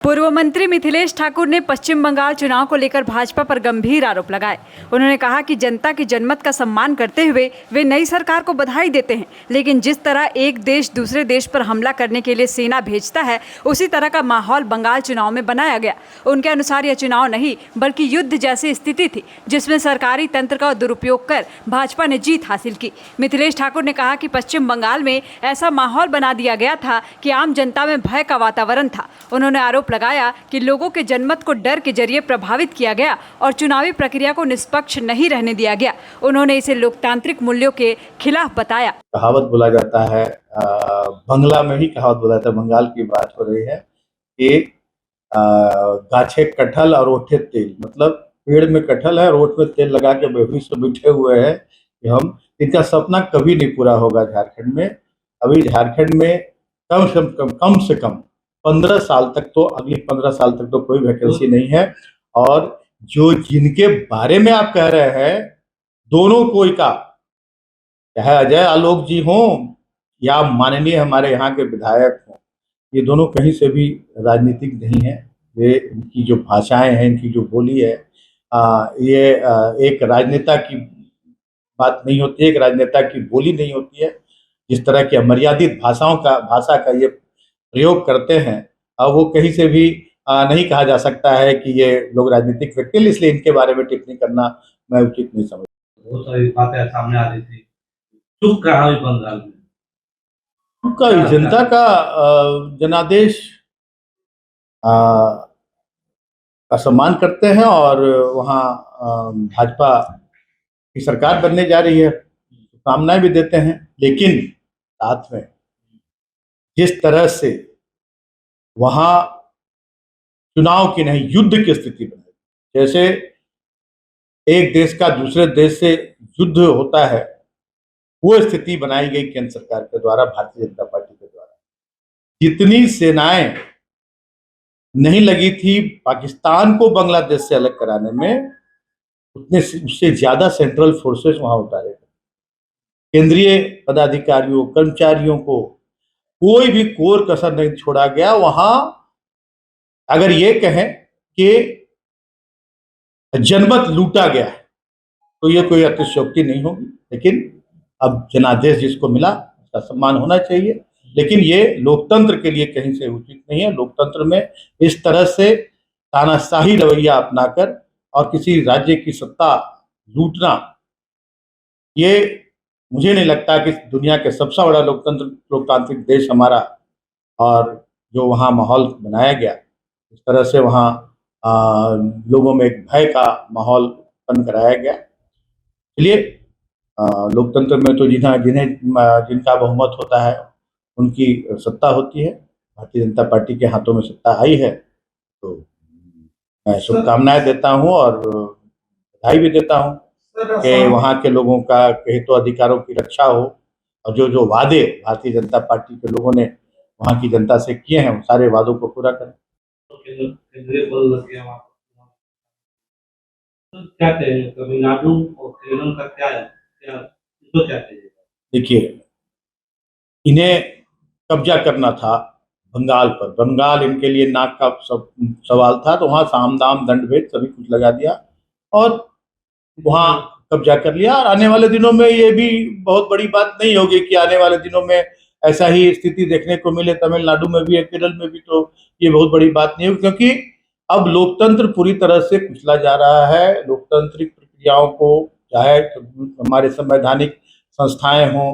पूर्व मंत्री मिथिलेश ठाकुर ने पश्चिम बंगाल चुनाव को लेकर भाजपा पर गंभीर आरोप लगाए। उन्होंने कहा कि जनता की जनमत का सम्मान करते हुए वे नई सरकार को बधाई देते हैं, लेकिन जिस तरह एक देश दूसरे देश पर हमला करने के लिए सेना भेजता है, उसी तरह का माहौल बंगाल चुनाव में बनाया गया। उनके अनुसार यह चुनाव नहीं बल्कि युद्ध जैसी स्थिति थी, जिसमें सरकारी तंत्र का दुरुपयोग कर भाजपा ने जीत हासिल की। मिथिलेश ठाकुर ने कहा कि पश्चिम बंगाल में ऐसा माहौल बना दिया गया था कि आम जनता में भय का वातावरण था। उन्होंने आरोप लगाया कि लोगों के जनमत को डर के जरिए प्रभावित किया गया और चुनावी प्रक्रिया को निष्पक्ष नहीं रहने दिया गया। उन्होंने इसे लोकतांत्रिक मूल्यों के खिलाफ बताया। कहावत बोला जाता है, बंगला में ही कहावत बोला जाता है, बंगाल की बात हो रही है कि गाछे कटहल और ओठे तेल, मतलब पेड़ में कटहल है और ओठ में तेल लगा के बेहोश से बैठे हुए हैं कि हम, इनका सपना कभी नहीं पूरा होगा झारखंड में। अभी झारखंड में कम से कम 15 साल तक तो, अगली 15 साल तक तो कोई वैकेंसी नहीं है। और जो जिनके बारे में आप कह रहे हैं, दोनों कोई का, चाहे अजय आलोक जी हों या माननीय हमारे यहाँ के विधायक हों, ये दोनों कहीं से भी राजनीतिक नहीं है। वे, इनकी जो भाषाएं हैं, इनकी जो बोली है, ये एक राजनेता की बात नहीं होती है, एक राजनेता की बोली नहीं होती है। जिस तरह की अमर्यादित भाषा का ये प्रयोग करते हैं, अब वो कहीं से भी नहीं कहा जा सकता है कि ये लोग राजनीतिक व्यक्ति, इसलिए इनके बारे में टिप्पणी करना मैं उचित नहीं समझता। बहुत सारी बातें सामने आ रही थी, चुप रहा है बंगाल में। उनका जनता का जनादेश का सम्मान करते हैं और वहाँ भाजपा की सरकार बनने जा रही है, कामनाएं भी देते हैं। लेकिन साथ में जिस तरह से वहां चुनाव की नहीं युद्ध की स्थिति बनी, जैसे एक देश का दूसरे देश से युद्ध होता है, वो स्थिति बनाई गई केंद्र सरकार के द्वारा, भारतीय जनता पार्टी के द्वारा। जितनी सेनाएं नहीं लगी थी पाकिस्तान को बांग्लादेश से अलग कराने में, उससे ज्यादा सेंट्रल फोर्सेस वहां उतारे गए। केंद्रीय पदाधिकारियों, कर्मचारियों को कोई भी कोर कसर नहीं छोड़ा गया। वहां अगर ये कहें कि जनमत लूटा गया है तो ये कोई अतिशयोक्ति नहीं होगी, लेकिन अब जनादेश जिसको मिला उसका सम्मान होना चाहिए। लेकिन ये लोकतंत्र के लिए कहीं से उचित नहीं है। लोकतंत्र में इस तरह से तानाशाही रवैया अपनाकर और किसी राज्य की सत्ता लूटना, ये मुझे नहीं लगता कि दुनिया के सबसे बड़ा लोकतांत्रिक देश हमारा, और जो वहाँ माहौल बनाया गया, इस तरह से वहाँ लोगों में एक भय का माहौल उत्पन्न कराया गया। इसलिए लोकतंत्र में तो जिनका बहुमत होता है उनकी सत्ता होती है। भारतीय जनता पार्टी के हाथों में सत्ता आई है, तो मैं शुभकामनाएं देता हूं और बधाई भी देता हूं कि वहाँ के लोगों का हितों अधिकारों की रक्षा हो, और जो जो वादे भारतीय जनता पार्टी के लोगों ने वहाँ की जनता से किए हैं, उन सारे वादों को पूरा करें। केंद्रीय बल लग गया वहाँ, तो क्या कहें, तमिलनाडु और केरल का क्या है, इसको क्या कहें? देखिए, इन्हें कब्जा करना था बंगाल पर। बंगाल इनके लिए नाक का सवाल था, तो वहाँ साम दाम दंड भेद सभी कुछ लगा दिया और वहाँ कब्जा कर लिया। और आने वाले दिनों में ये भी बहुत बड़ी बात नहीं होगी कि आने वाले दिनों में ऐसा ही स्थिति देखने को मिले तमिलनाडु में भी या केरल में भी, तो ये बहुत बड़ी बात नहीं होगी, क्योंकि अब लोकतंत्र पूरी तरह से कुचला जा रहा है। लोकतांत्रिक प्रक्रियाओं को, चाहे हमारे संवैधानिक संस्थाएं हों,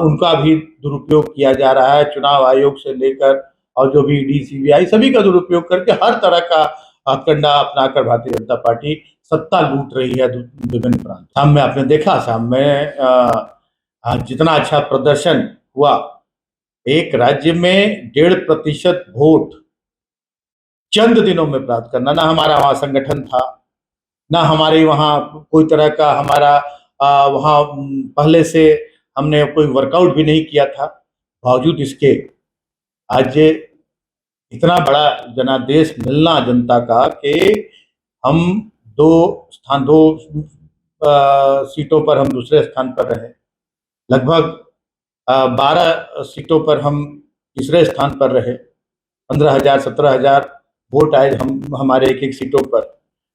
उनका भी दुरुपयोग किया जा रहा है। चुनाव आयोग से लेकर और जो भी ईडी, सीबीआई, सभी का दुरुपयोग करके हर तरह का हथकंडा अपनाकर भारतीय जनता पार्टी सत्ता लूट रही है विभिन्न प्रांत। शाम में आपने देखा, शाम में जितना अच्छा प्रदर्शन हुआ, एक राज्य में 1.5% वोट चंद दिनों में प्राप्त करना, ना हमारा वहाँ संगठन था, ना हमारे वहाँ कोई तरह का हमारा वहाँ पहले से हमने कोई वर्कआउट भी नहीं किया था। बावजूद इसके आज इतना बड़ा जनादेश मिलना जनता का कि हम दो सीटों पर हम दूसरे स्थान पर रहे, लगभग 12 सीटों पर हम तीसरे स्थान पर रहे। 15,000 17,000 वोट आए हमारे एक एक सीटों पर,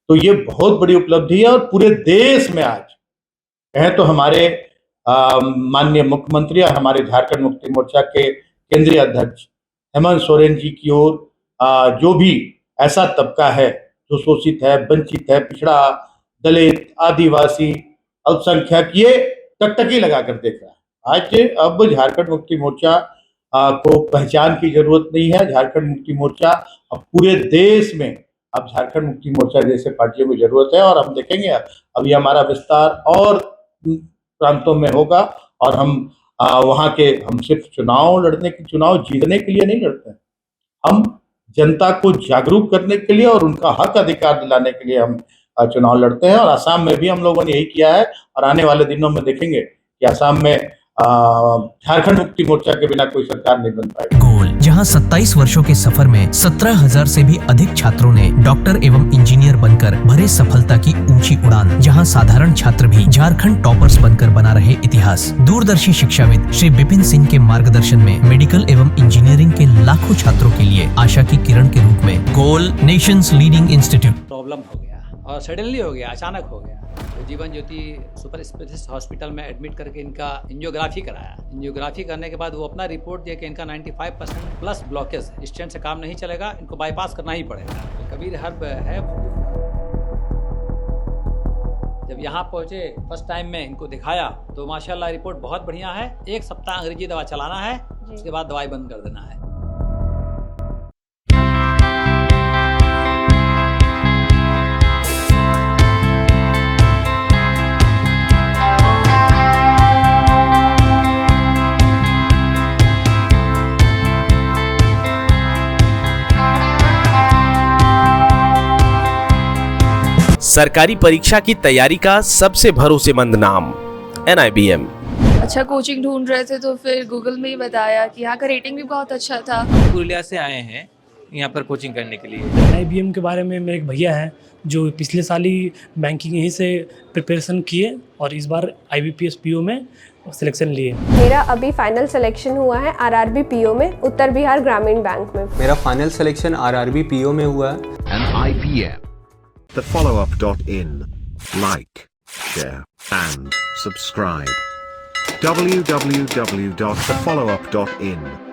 तो ये बहुत बड़ी उपलब्धि है। और पूरे देश में आज कहें तो हमारे माननीय मुख्यमंत्री और हमारे झारखंड मुक्ति मोर्चा के केंद्रीय अध्यक्ष हेमंत सोरेन जी की ओर जो भी ऐसा तबका है जो शोषित है, वंचित है, पिछड़ा, दलित, आदिवासी, अल्पसंख्यक, ये टकटकी लगाकर देख रहा है। आज अब झारखंड मुक्ति मोर्चा को पहचान की जरूरत नहीं है। झारखंड मुक्ति मोर्चा अब पूरे देश में, अब झारखंड मुक्ति मोर्चा जैसे पार्टियों की जरूरत है। और हम देखेंगे अभी हमारा विस्तार और प्रांतों में होगा, और हम सिर्फ चुनाव जीतने के लिए नहीं लड़ते हैं, हम जनता को जागरूक करने के लिए और उनका हक अधिकार दिलाने के लिए हम चुनाव लड़ते हैं। और असम में भी हम लोगों ने यही किया है, और आने वाले दिनों में देखेंगे कि असम में झारखंड मुक्ति मोर्चा के बिना कोई सरकार नहीं बन पाएगी। गोल, जहां 27 वर्षों के सफर में 17,000 से भी अधिक छात्रों ने डॉक्टर एवं इंजीनियर बनकर भरे सफलता की ऊंची उड़ान, जहां साधारण छात्र भी झारखंड टॉपर्स बनकर बना रहे इतिहास। दूरदर्शी शिक्षाविद श्री विपिन सिंह के मार्गदर्शन में मेडिकल एवं इंजीनियरिंग के लाखों छात्रों के लिए आशा की किरण के रूप में गोल, नेशंस लीडिंग इंस्टीट्यूट। प्रॉब्लम हो गया और सडनली हो गया, अचानक हो गया। तो Jeevan Jyoti super specialist hospital में एडमिट करके इनका एंजियोग्राफी कराया। एंजियोग्राफी करने के बाद वो अपना रिपोर्ट दिया कि इनका 95% प्लस ब्लॉकेज है, स्टेंट से काम नहीं चलेगा, इनको बाईपास करना ही पड़ेगा। तो कबीर हर्ब है। जब यहाँ पहुँचे फर्स्ट टाइम में इनको दिखाया तो माशाल्लाह रिपोर्ट बहुत बढ़िया है। 1 सप्ताह अंग्रेजी दवा चलाना है, उसके बाद दवाई बंद कर देना है। सरकारी परीक्षा की तैयारी का सबसे भरोसेमंद नाम NIBM। अच्छा कोचिंग ढूंढ रहे थे तो फिर गूगल में ही बताया कि यहाँ का रेटिंग भी बहुत अच्छा था। पुरुलिया से आए हैं यहाँ पर कोचिंग करने के लिए। NIBM के बारे में मेरे एक भैया हैं जो पिछले साल ही बैंकिंग यहीं से प्रिपरेशन किए और इस बार IBPS PO में सिलेक्शन लिए। मेरा अभी फाइनल सिलेक्शन हुआ है RRB PO में, उत्तर बिहार ग्रामीण बैंक में। मेरा फाइनल सिलेक्शन RRB PO में हुआ है। NIBM, thefollowup.in. Like, share and subscribe. www.thefollowup.in